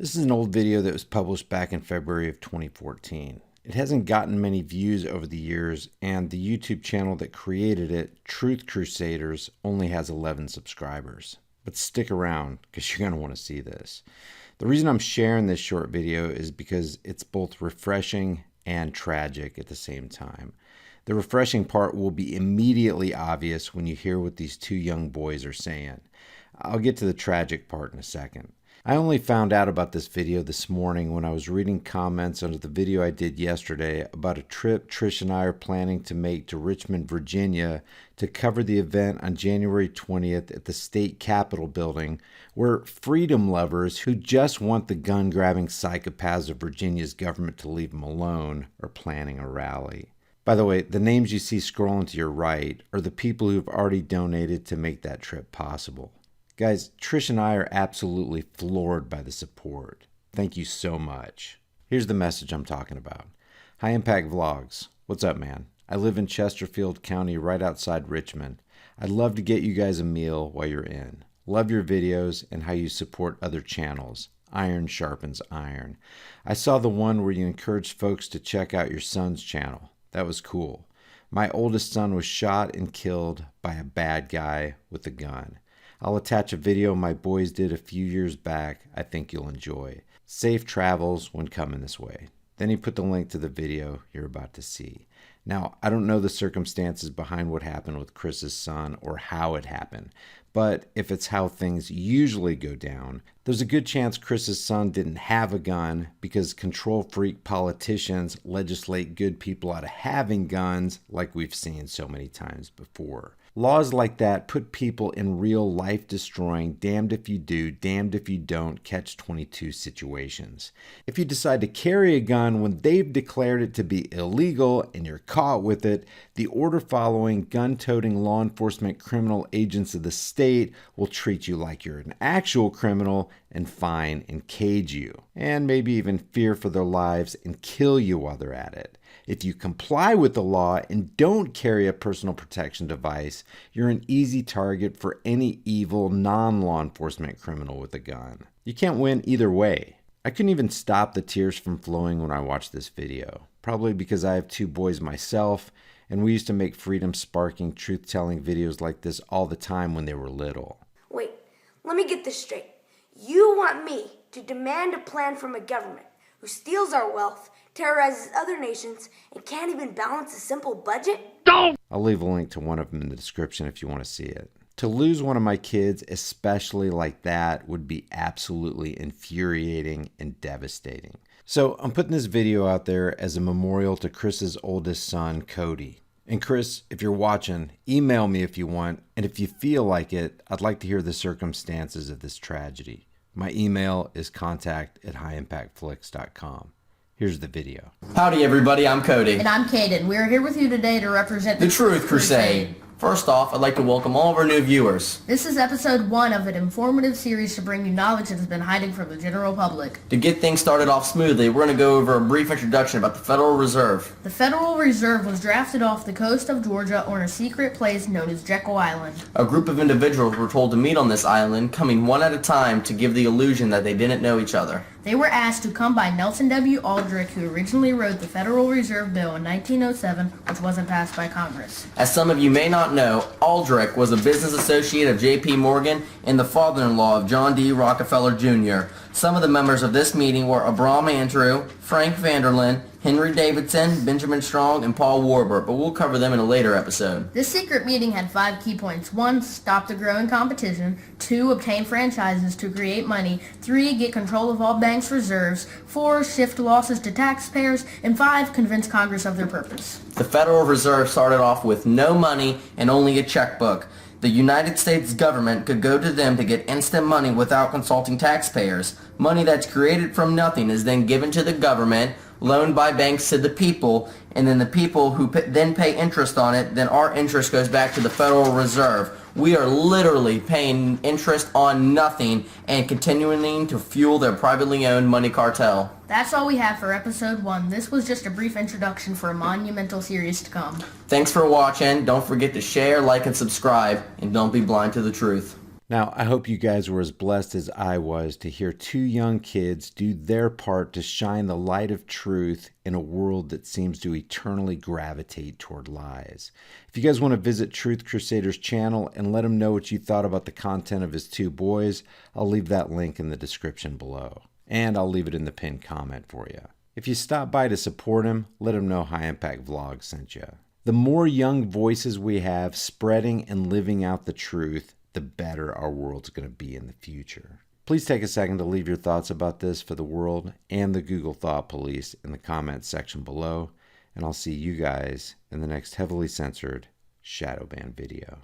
This is an old video that was published back in February of 2014. It hasn't gotten many views over the years, and the YouTube channel that created it, Truth Crusaders, only has 11 subscribers. But stick around, because you're going to want to see this. The reason I'm sharing this short video is because it's both refreshing and tragic at the same time. The refreshing part will be immediately obvious when you hear what these two young boys are saying. I'll get to the tragic part in a second. I only found out about this video this morning when I was reading comments under the video I did yesterday about a trip Trish and I are planning to make to Richmond, Virginia to cover the event on January 20th at the state capitol building where freedom lovers who just want the gun-grabbing psychopaths of Virginia's government to leave them alone are planning a rally. By the way, the names you see scrolling to your right are the people who've already donated to make that trip possible. Guys, Trish and I are absolutely floored by the support. Thank you so much. Here's the message I'm talking about. High Impact Vlogs. What's up, man? I live in Chesterfield County right outside Richmond. I'd love to get you guys a meal while you're in. Love your videos and how you support other channels. Iron sharpens iron. I saw the one where you encouraged folks to check out your son's channel. That was cool. My oldest son was shot and killed by a bad guy with a gun. I'll attach a video my boys did a few years back I think you'll enjoy. Safe travels when coming this way. Then he put the link to the video you're about to see. Now, I don't know the circumstances behind what happened with Chris's son or how it happened, but if it's how things usually go down, there's a good chance Chris's son didn't have a gun because control freak politicians legislate good people out of having guns like we've seen so many times before. Laws like that put people in real life-destroying, damned if you do, damned if you don't, catch-22 situations. If you decide to carry a gun when they've declared it to be illegal and you're caught with it, the order-following, gun-toting law enforcement criminal agents of the state will treat you like you're an actual criminal and fine and cage you, and maybe even fear for their lives and kill you while they're at it. If you comply with the law and don't carry a personal protection device, you're an easy target for any evil non-law enforcement criminal with a gun. You can't win either way. I couldn't even stop the tears from flowing when I watched this video, probably because I have two boys myself, and we used to make freedom-sparking, truth-telling videos like this all the time when they were little. Wait, let me get this straight. You want me to demand a plan from a government who steals our wealth, terrorizes other nations, and can't even balance a simple budget? I'll leave a link to one of them in the description if you want to see it. To lose one of my kids, especially like that, would be absolutely infuriating and devastating. So I'm putting this video out there as a memorial to Chris's oldest son, Cody. And Chris, if you're watching, email me if you want, and if you feel like it, I'd like to hear the circumstances of this tragedy. My email is contact@highimpactflix.com. Here's the video. Howdy everybody, I'm Cody. And I'm Caden. We're here with you today to represent the Truth Crusade. First off, I'd like to welcome all of our new viewers. This is episode 1 of an informative series to bring you knowledge that has been hiding from the general public. To get things started off smoothly, we're going to go over a brief introduction about the Federal Reserve. The Federal Reserve was drafted off the coast of Georgia on a secret place known as Jekyll Island. A group of individuals were told to meet on this island, coming one at a time to give the illusion that they didn't know each other. They were asked to come by Nelson W. Aldrich, who originally wrote the Federal Reserve Bill in 1907, which wasn't passed by Congress. As some of you may not know, Aldrich was a business associate of J.P. Morgan and the father-in-law of John D. Rockefeller Jr. Some of the members of this meeting were Abram Andrew, Frank Vanderlyn, Henry Davidson, Benjamin Strong, and Paul Warburg, but we'll cover them in a later episode. This secret meeting had 5 key points. 1. Stop the growing competition. 2. Obtain franchises to create money. 3. Get control of all banks' reserves. 4. Shift losses to taxpayers. And 5. Convince Congress of their purpose. The Federal Reserve started off with no money and only a checkbook. The United States government could go to them to get instant money without consulting taxpayers. Money that's created from nothing is then given to the government, loaned by banks to the people, and then the people who then pay interest on it, then our interest goes back to the Federal Reserve. We are literally paying interest on nothing and continuing to fuel their privately owned money cartel. That's all we have for episode 1. This was just a brief introduction for a monumental series to come. Thanks for watching. Don't forget to share, like, and subscribe, and don't be blind to the truth. Now, I hope you guys were as blessed as I was to hear two young kids do their part to shine the light of truth in a world that seems to eternally gravitate toward lies. If you guys want to visit Truth Crusader's channel and let him know what you thought about the content of his two boys, I'll leave that link in the description below. And I'll leave it in the pinned comment for you. If you stop by to support him, let him know High Impact Vlogs sent you. The more young voices we have spreading and living out the truth, the better our world's going to be in the future. Please take a second to leave your thoughts about this for the world and the Google Thought Police in the comments section below, and I'll see you guys in the next heavily censored shadow ban video.